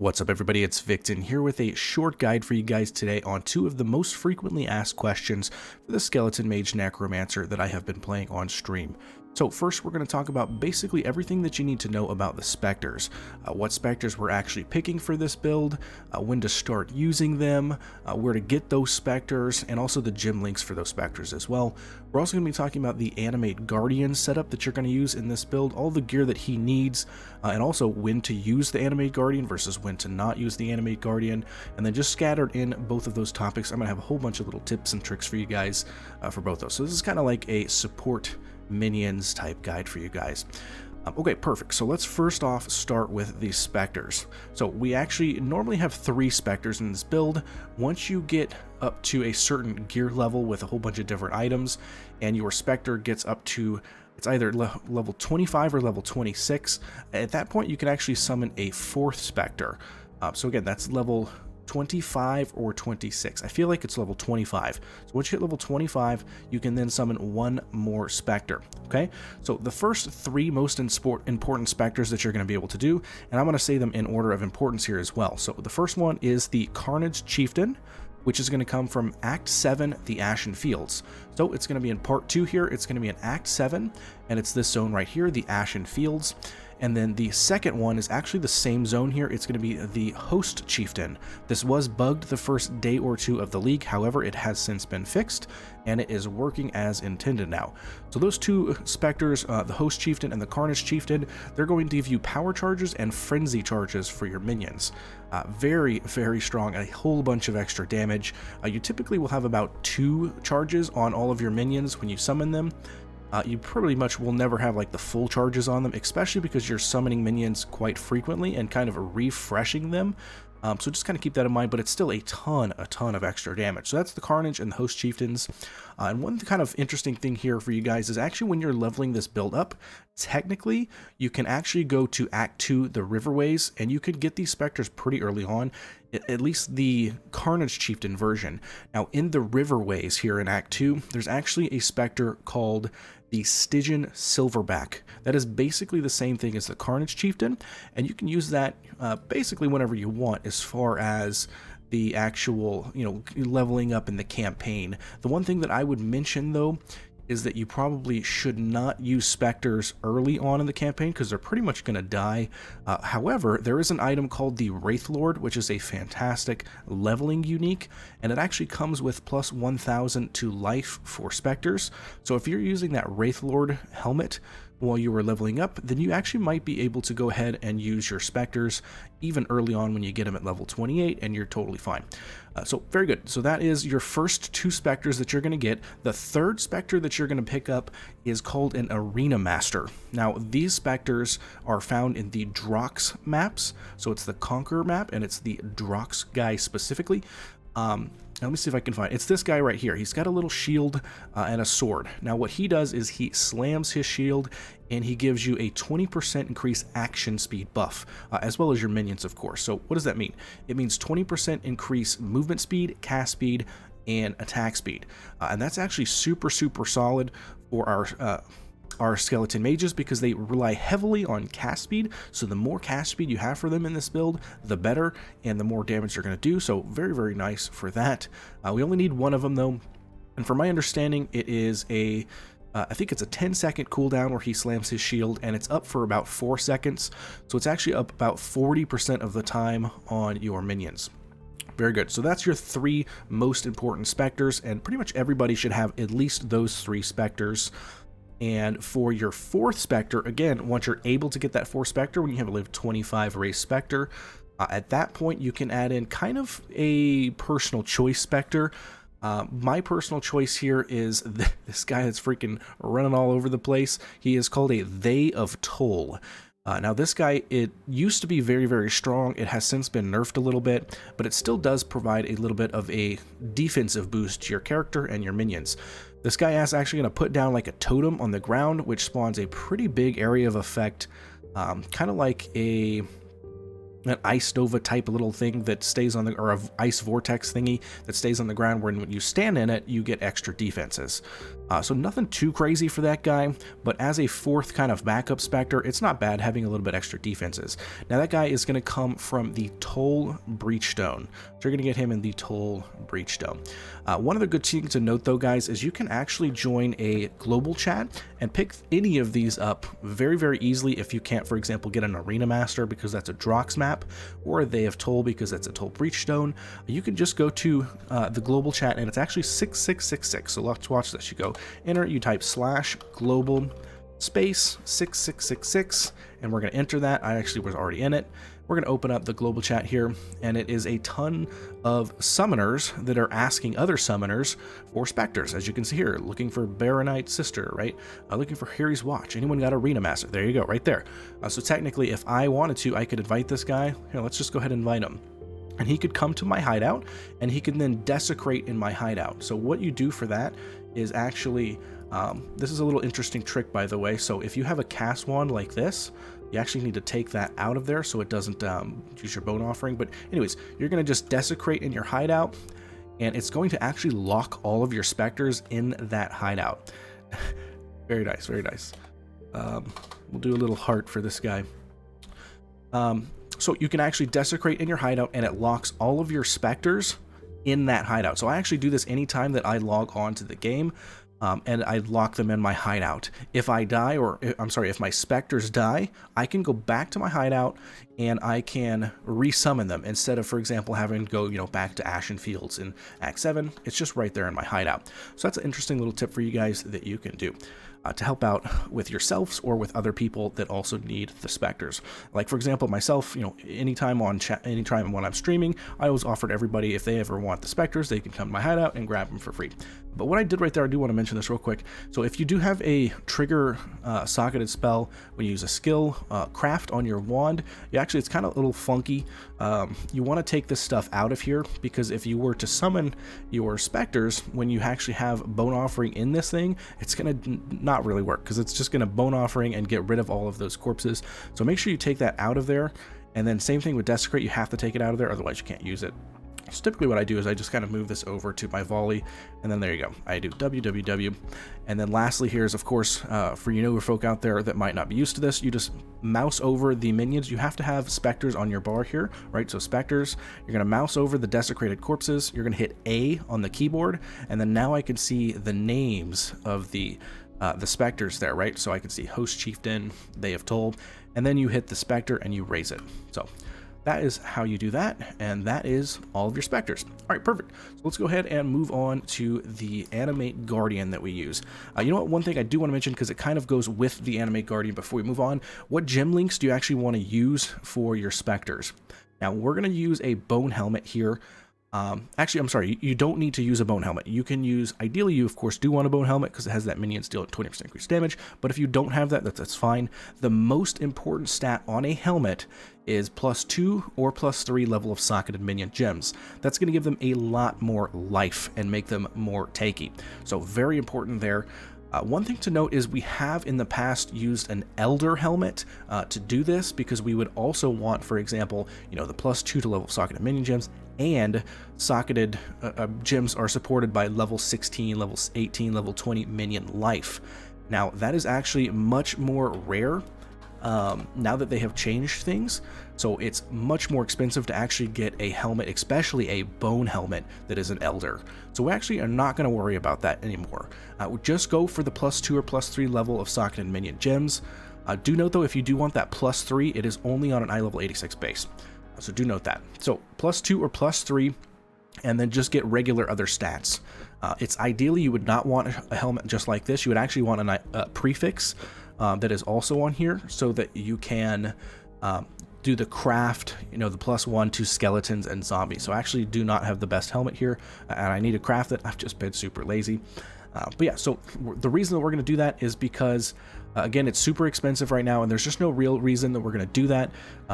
What's up everybody, it's Victon here with a short guide for you guys today on two of the most frequently asked questions for the Skeleton Mage Necromancer that I have been playing on stream. So first we're going to talk about basically everything that you need to know about the Spectres, what Spectres we're actually picking for this build, when to start using them, where to get those Spectres, and also the gym links for those Spectres as well. We're also going to be talking about the Animate Guardian setup that you're going to use in this build, all the gear that he needs, and also when to use the Animate Guardian versus when to not use the Animate Guardian. And then just scattered in both of those topics, I'm going to have a whole bunch of little tips and tricks for you guys for both those. So this is kind of like a support minions type guide for you guys. Okay, perfect. So let's first off start with the Spectres. So we actually normally have 3 Spectres in this build. Once you get up to a certain gear level with a whole bunch of different items, and your Spectre gets up to, it's either level 25 or level 26, at that point you can actually summon a 4th Spectre. So again, that's level 25 or 26. I feel like it's level 25. So once you hit level 25, you can then summon one more Spectre. Okay, so the first 3 most important Spectres that you're going to be able to do, and I'm going to say them in order of importance here as well. So the first one is the Carnage Chieftain, which is going to come from Act 7, the Ashen Fields. So it's going to be in Part 2 here. It's going to be in Act 7, and it's this zone right here, the Ashen Fields. And then the second one is actually the same zone here. It's going to be the Host Chieftain. This was bugged the first day or 2 of the league. However, it has since been fixed, and it is working as intended now. So those 2 Spectres, the Host Chieftain and the Carnage Chieftain, they're going to give you power charges and frenzy charges for your minions. Very, very strong, a whole bunch of extra damage. You typically will have about 2 charges on all of your minions when you summon them. You pretty much will never have like the full charges on them, especially because you're summoning minions quite frequently and kind of refreshing them. So just kind of keep that in mind, but it's still a ton of extra damage. So that's the Carnage and the Host Chieftains. And one kind of interesting thing here for you guys is actually when you're leveling this build up, technically you can actually go to Act 2, the Riverways, and you could get these Spectres pretty early on, at least the Carnage Chieftain version. Now in the Riverways here in Act 2, there's actually a Spectre called the Stygian Silverback. That is basically the same thing as the Carnage Chieftain, and you can use that basically whenever you want as far as the actual, leveling up in the campaign. The one thing that I would mention though is that you probably should not use Spectres early on in the campaign because they're pretty much going to die. However, there is an item called the Wraith Lord, which is a fantastic leveling unique, and it actually comes with plus 1000 to life for Spectres. So if you're using that Wraith Lord helmet while you were leveling up, then you actually might be able to go ahead and use your Spectres even early on when you get them at level 28, and you're totally fine. So very good. So that is your first 2 Spectres that you're going to get. The third Spectre that you're going to pick up is called an Arena Master. Now these Spectres are found in the Drox maps. So it's the Conqueror map, and it's the Drox guy specifically. Let me see if I can find it. It's this guy right here. He's got a little shield and a sword. Now what he does is he slams his shield and he gives you a 20% increased action speed buff, as well as your minions, of course. So what does that mean? It means 20% increase movement speed, cast speed, and attack speed. And that's actually super solid for our skeleton mages because they rely heavily on cast speed. So the more cast speed you have for them in this build, the better, and the more damage they're going to do. So very nice for that. We only need 1 of them though, and from my understanding it is a I think it's a 10-second cooldown where he slams his shield, and it's up for about 4 seconds. So it's actually up about 40% of the time on your minions. Very good. So that's your 3 most important Spectres, and pretty much everybody should have at least those 3 Spectres. And for your 4th Spectre, again, once you're able to get that 4th Spectre, when you have a level 25 race Spectre, at that point you can add in kind of a personal choice Spectre. My personal choice here is this guy that's freaking running all over the place. He is called a They of Toll. Now this guy, it used to be very strong. It has since been nerfed a little bit, but it still does provide a little bit of a defensive boost to your character and your minions. This guy is actually going to put down like a totem on the ground, which spawns a pretty big area of effect, kind of like an ice nova type little thing that stays on the, or a ice vortex thingy that stays on the ground, where when you stand in it, you get extra defenses. So nothing too crazy for that guy, but as a fourth kind of backup Spectre, it's not bad having a little bit extra defenses. Now that guy is going to come from the Toll Breachstone. So you're going to get him in the Toll Breachstone. One of the good things to note though, guys, is you can actually join a global chat and pick any of these up very, very easily if you can't, for example, get an Arena Master because that's a Drox map, or they have Toll because that's a Toll Breachstone. You can just go to the global chat, and it's actually 6666. So let's watch this. You go enter, you type /global space 6666, and we're going to enter that. I actually was already in it. We're going to open up the global chat here, and it is a ton of summoners that are asking other summoners for Spectres. As you can see here, looking for Baronite's sister, right? Looking for Harry's watch. Anyone got Arena Master? There you go, right there. So technically, if I wanted to, I could invite this guy. Here, let's just go ahead and invite him. And he could come to my hideout, and he can then desecrate in my hideout. So what you do for that is actually, this is a little interesting trick, by the way. So if you have a cast wand like this, you actually need to take that out of there so it doesn't use your bone offering. But anyways, you're going to just desecrate in your hideout, and it's going to actually lock all of your Spectres in that hideout. Very nice, very nice. We'll do a little heart for this guy. So you can actually desecrate in your hideout, and it locks all of your Spectres in that hideout. So I actually do this anytime that I log on to the game, and I lock them in my hideout. If I die, or I'm sorry, if my Spectres die, I can go back to my hideout and I can resummon them instead of, for example, having to go, back to Ashen Fields in Act 7. It's just right there in my hideout. So that's an interesting little tip for you guys that you can do to help out with yourselves or with other people that also need the Spectres. Like, for example, myself, anytime on chat, anytime when I'm streaming, I always offered everybody, if they ever want the Spectres, they can come to my hideout and grab them for free. But what I did right there, I do want to mention this real quick. So if you do have a trigger socketed spell when you use a skill craft on your wand, it's kind of a little funky. You want to take this stuff out of here, because if you were to summon your Spectres when you actually have bone offering in this thing, it's going to not really work, because it's just going to bone offering and get rid of all of those corpses. So make sure you take that out of there. And then same thing with desecrate, you have to take it out of there, otherwise you can't use it. So typically what I do is I just kind of move this over to my volley, and then there you go. I do www. And then lastly here is, of course, for newer folk out there that might not be used to this, you just mouse over the minions. You have to have Spectres on your bar here, right? So Spectres, you're going to mouse over the desecrated corpses. You're going to hit A on the keyboard, and then now I can see the names of the Spectres there, right? So I can see Host Chieftain, They Have Told, and then you hit the Spectre and you raise it. So that is how you do that, and that is all of your Spectres. All right, perfect. So let's go ahead and move on to the Animate Guardian that we use. You know what, one thing I do want to mention, because it kind of goes with the Animate Guardian before we move on, what gem links do you actually want to use for your Spectres? Now, we're going to use a bone helmet here. Actually, I'm sorry, you don't need to use a bone helmet. You can use, ideally you of course do want a bone helmet because it has that minion deal at 20% increased damage, but if you don't have that, that's fine. The most important stat on a helmet is +2 or +3 level of socketed minion gems. That's going to give them a lot more life and make them more tanky. So very important there. One thing to note is we have in the past used an Elder helmet to do this, because we would also want, for example, the +2 to level of socketed minion gems, and socketed gems are supported by level 16, level 18, level 20 minion life. Now that is actually much more rare now that they have changed things, so it's much more expensive to actually get a helmet, especially a bone helmet that is an Elder. So we actually are not going to worry about that anymore. We'll just go for the +2 or +3 level of socketed minion gems. Do note though, if you do want that +3, it is only on an eye level 86 base. So do note that. So +2 or +3, and then just get regular other stats. It's ideally you would not want a helmet just like this. You would actually want a prefix that is also on here, so that you can do the craft, the +1 to skeletons and zombies. So I actually do not have the best helmet here, and I need to craft it. I've just been super lazy. But yeah, so the reason that we're going to do that is because, again, it's super expensive right now, and there's just no real reason that we're going to do that.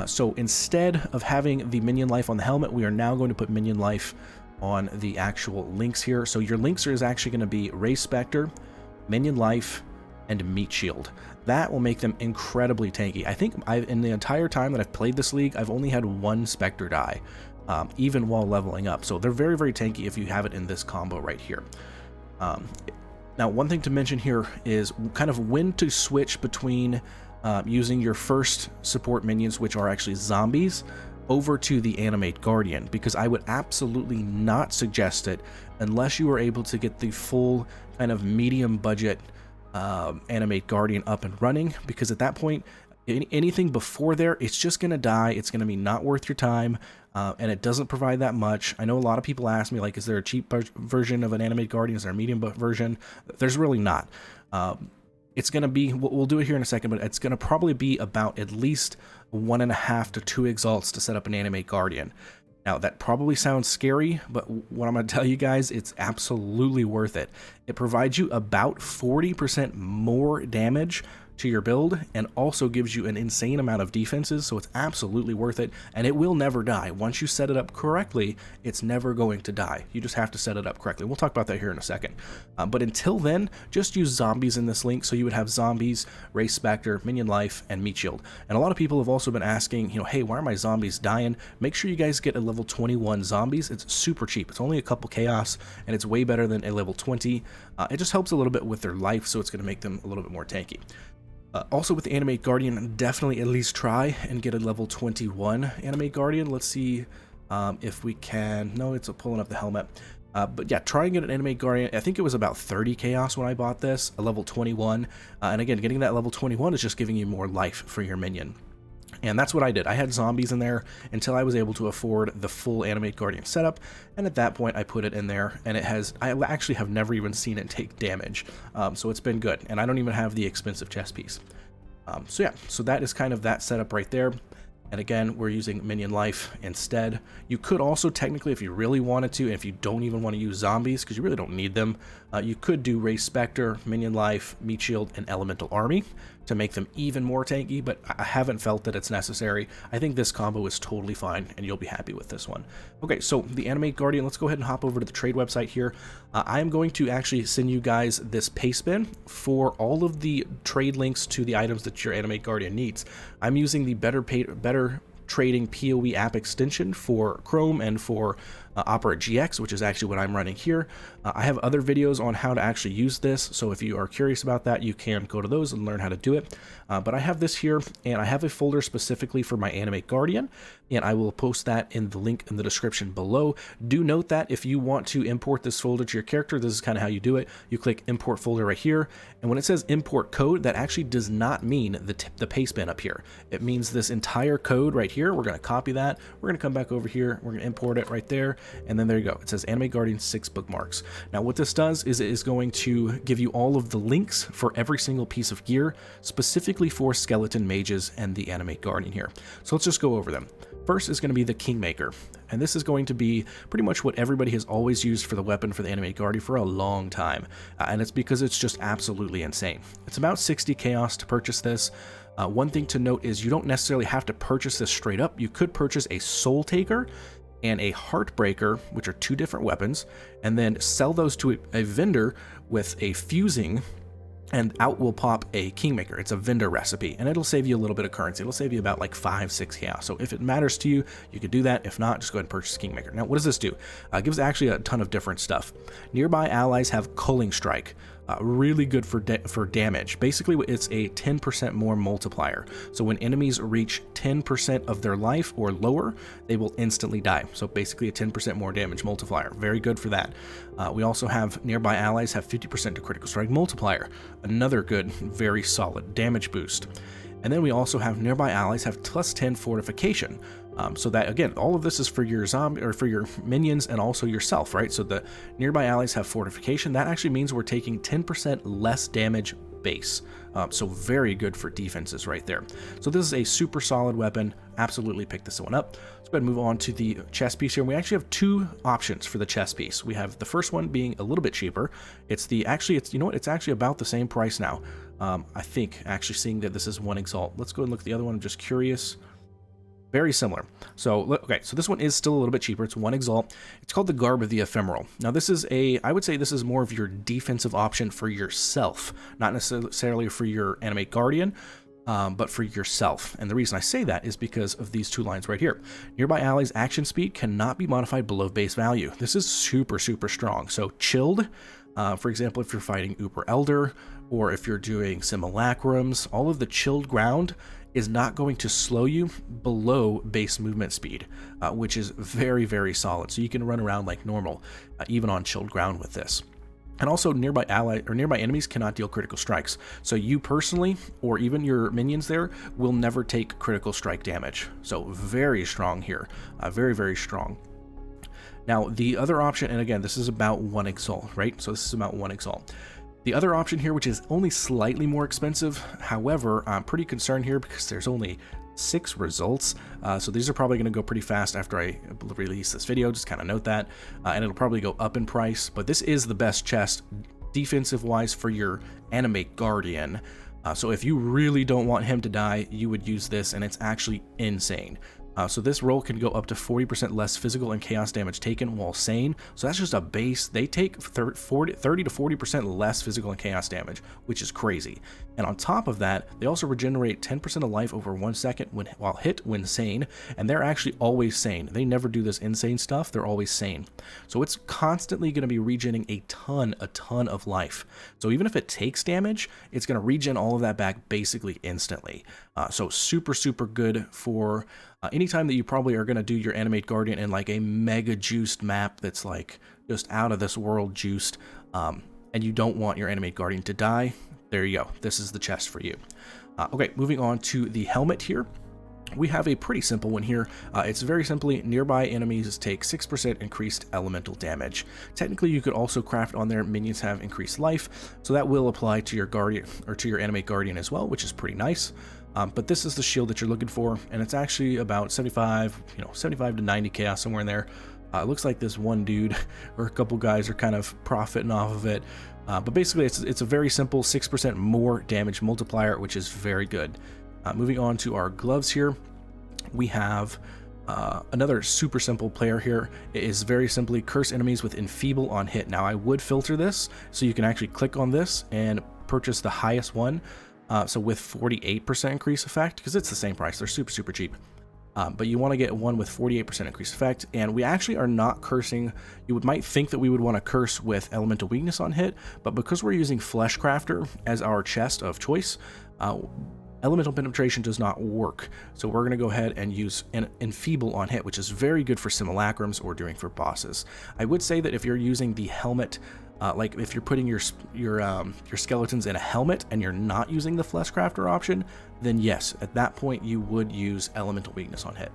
So instead of having the minion life on the helmet, we are now going to put minion life on the actual links here. So your links is actually going to be Raise Spectre, Minion Life, and Meat Shield. That will make them incredibly tanky. I think in the entire time that I've played this league, I've only had one Spectre die, even while leveling up. So they're very, very tanky if you have it in this combo right here. Now, one thing to mention here is kind of when to switch between using your first support minions, which are actually zombies, over to the Animate Guardian, because I would absolutely not suggest it unless you are able to get the full kind of medium budget Animate Guardian up and running, because at that point, anything before there, it's just going to die. It's going to be not worth your time, and it doesn't provide that much. I know a lot of people ask me, like, is there a cheap version of an Animate Guardian? Is there a medium version? There's really not. It's going to be, we'll do it here in a second, but it's going to probably be about at least 1.5 to 2 exalts to set up an Animate Guardian. Now, that probably sounds scary, but what I'm going to tell you guys, it's absolutely worth it. It provides you about 40% more damage to your build, and also gives you an insane amount of defenses, so it's absolutely worth it, and it will never die. Once you set it up correctly, it's never going to die. You just have to set it up correctly. We'll talk about that here in a second. But until then, just use zombies in this link, so you would have zombies, race Spectre, minion life, and meat shield. And a lot of people have also been asking, you know, hey, why are my zombies dying? Make sure you guys get a level 21 zombies. It's super cheap. It's only a couple chaos, and it's way better than a level 20. It just helps a little bit with their life, so it's going to make them a little bit more tanky. Also with the Animate Guardian, definitely at least try and get a level 21 Animate Guardian. Let's see if we can. No, it's pulling up the helmet. But yeah, try and get an Animate Guardian. I think it was about 30 chaos when I bought this, a level 21. And again, getting that level 21 is just giving you more life for your minion. And that's what I did. I had zombies in there until I was able to afford the full Animate Guardian setup, and at that point I put it in there, and it has, I actually have never even seen it take damage, so it's been good, and I don't even have the expensive chest piece. So yeah, so that is kind of that setup right there. And again, we're using minion life instead. You could also technically, if you really wanted to, and if you don't even want to use zombies, because you really don't need them, you could do race Spectre, minion life, meat shield, and elemental army to make them even more tanky, but I haven't felt that it's necessary. I think this combo is totally fine, and you'll be happy with this one. Okay, so the Animate Guardian, let's go ahead and hop over to the trade website here. I am going to actually send you guys this paste bin for all of the trade links to the items that your Animate Guardian needs. I'm using the Better Trading PoE app extension for Chrome and for Opera GX, which is actually what I'm running here. I have other videos on how to actually use this, so if you are curious about that, you can go to those and learn how to do it. But I have this here, and I have a folder specifically for my Animate Guardian, and I will post that in the link in the description below. Do note that if you want to import this folder to your character, this is kind of how you do it. You click import folder right here, and when it says import code, that actually does not mean the paste bin up here. It means this entire code right here. We're going to copy that. We're going to come back over here. We're going to import it right there, and then there you go. It says Animate Guardian 6 bookmarks. Now what this does is it is going to give you all of the links for every single piece of gear, specifically for skeleton mages and the Animate Guardian here. So let's just go over them. First is going to be the Kingmaker, and this is going to be pretty much what everybody has always used for the weapon for the Animate Guardian for a long time, and it's because it's just absolutely insane. It's about 60 chaos to purchase this. One thing to note is you don't necessarily have to purchase this straight up. You could purchase a Soul Taker and a Heartbreaker, which are two different weapons, and then sell those to a vendor with a fusing, and out will pop a Kingmaker. It's a vendor recipe, and it'll save you a little bit of currency. It'll save you about like 5-6 chaos. So if it matters to you, you could do that. If not, just go ahead and purchase Kingmaker. Now, what does this do? It gives actually a ton of different stuff. Nearby allies have Culling Strike. Really good for damage. Basically, it's a 10% more multiplier. So when enemies reach 10% of their life or lower, they will instantly die. So basically a 10% more damage multiplier. Very good for that. We also have nearby allies have 50% to critical strike multiplier. Another good, very solid damage boost. And then we also have nearby allies have +10 fortification. So that, again, all of this is for your zombie or for your minions and also yourself, right? So the nearby allies have fortification. That actually means we're taking 10% less damage base. So very good for defenses right there. So this is a super solid weapon. Absolutely pick this one up. Let's go ahead and move on to the chest piece here. We actually have two options for the chest piece. We have the first one being a little bit cheaper. It's you know what? It's actually about the same price now. I think actually seeing that this is 1 exalt. Let's go and look at the other one. I'm just curious. Very similar. So, okay, so this one is still a little bit cheaper. It's 1 exalt. It's called the Garb of the Ephemeral. Now, this is I would say this is more of your defensive option for yourself, not necessarily for your Animate Guardian, but for yourself. And the reason I say that is because of these two lines right here. Nearby allies' action speed cannot be modified below base value. This is super, super strong. So, Chilled, For example, if you're fighting Uber Elder, or if you're doing simulacrums, all of the chilled ground is not going to slow you below base movement speed, which is very, very solid. So you can run around like normal, even on chilled ground with this. And also nearby enemies cannot deal critical strikes. So you personally, or even your minions there, will never take critical strike damage. So very strong here, very, very strong. Now the other option, and again, this is about 1 exalt, right? So this is about 1 exalt. The other option here, which is only slightly more expensive, however, I'm pretty concerned here because there's only 6 results, so these are probably going to go pretty fast after I release this video, just kind of note that, and it'll probably go up in price, but this is the best chest defensive wise for your Animate Guardian. So if you really don't want him to die, you would use this, and it's actually insane. So this roll can go up to 40% less physical and chaos damage taken while sane. So that's just a base. They take 30 to 40% less physical and chaos damage, which is crazy. And on top of that, they also regenerate 10% of life over 1 second while hit when sane. And they're actually always sane. They never do this insane stuff. They're always sane. So it's constantly going to be regenerating a ton of life. So even if it takes damage, it's going to regen all of that back basically instantly. So super, super good for anytime that you probably are going to do your Animate Guardian in like a mega juiced map that's like just out of this world juiced, and you don't want your Animate Guardian to die. There you go. This is the chest for you. Okay, moving on to the helmet here. We have a pretty simple one here. It's very simply nearby enemies take 6% increased elemental damage. Technically, you could also craft on there minions have increased life, so that will apply to your Guardian or to your Animate Guardian as well, which is pretty nice. But this is the shield that you're looking for, and it's actually about 75 to 90 chaos, somewhere in there. It looks like this one dude or a couple guys are kind of profiting off of it. But basically, it's a very simple 6% more damage multiplier, which is very good. Moving on to our gloves here, we have another super simple player here. It is very simply curse enemies with enfeeble on hit. Now I would filter this so you can actually click on this and purchase the highest one. So with 48% increase effect, because it's the same price, they're super, super cheap. But you want to get one with 48% increased effect, and we actually are not cursing. You might think that we would want to curse with elemental weakness on hit, but because we're using Flesh Crafter as our chest of choice, elemental penetration does not work. So we're going to go ahead and use an enfeeble on hit, which is very good for simulacrums or doing for bosses. I would say that if you're using the helmet, like if you're putting your skeletons in a helmet and you're not using the Flesh Crafter option, then yes, at that point you would use elemental weakness on hit.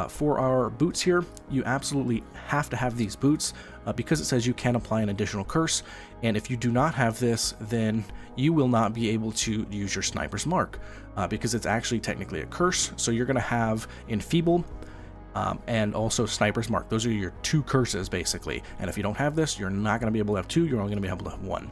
For our boots here, you absolutely have to have these boots because it says you can apply an additional curse, and if you do not have this, then you will not be able to use your Sniper's Mark because it's actually technically a curse. So you're going to have Enfeebled and also Sniper's Mark. Those are your 2 curses basically, and if you don't have this, you're not going to be able to have 2, you're only going to be able to have 1.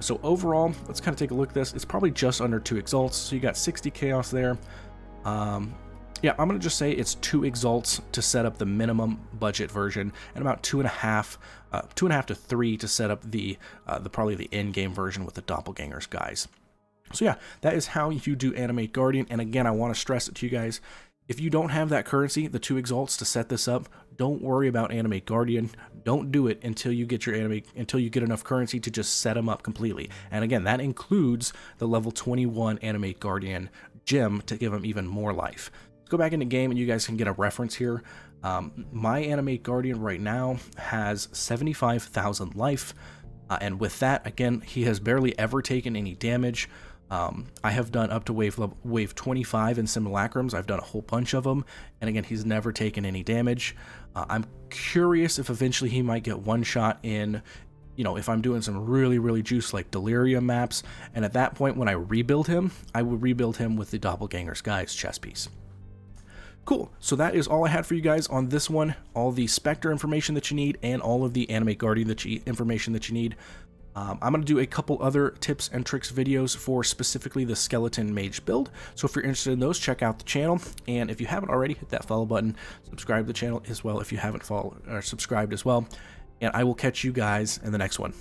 So overall, let's kind of take a look at this. It's probably just under 2 exalts, so you got 60 chaos there. Yeah, I'm going to just say it's 2 exalts to set up the minimum budget version, and about 2.5 to 3 to set up the probably the in-game version with the doppelgangers, guys. So yeah, that is how you do Animate Guardian. And again, I want to stress it to you guys. If you don't have that currency, the 2 exalts to set this up, don't worry about Animate Guardian. Don't do it until you get your until you get enough currency to just set them up completely. And again, that includes the level 21 Animate Guardian gem to give them even more life. Let's go back into game and you guys can get a reference here. My Animate Guardian right now has 75,000 life, and with that, again, he has barely ever taken any damage. I have done up to wave 25 in simulacrums. I've done a whole bunch of them, and again, he's never taken any damage. I'm curious if eventually he might get one shot in, if I'm doing some really juice like delirium maps, and at that point when I rebuild him, I will rebuild him with the doppelgangers guys chest piece. Cool, so that is all I had for you guys on this one. All the Spectre information that you need and all of the Animate Guardian information that you need. I'm going to do a couple other tips and tricks videos for specifically the skeleton mage build, so if you're interested in those, check out the channel, and if you haven't already, hit that follow button, subscribe to the channel as well if you haven't followed or subscribed as well, and I will catch you guys in the next one.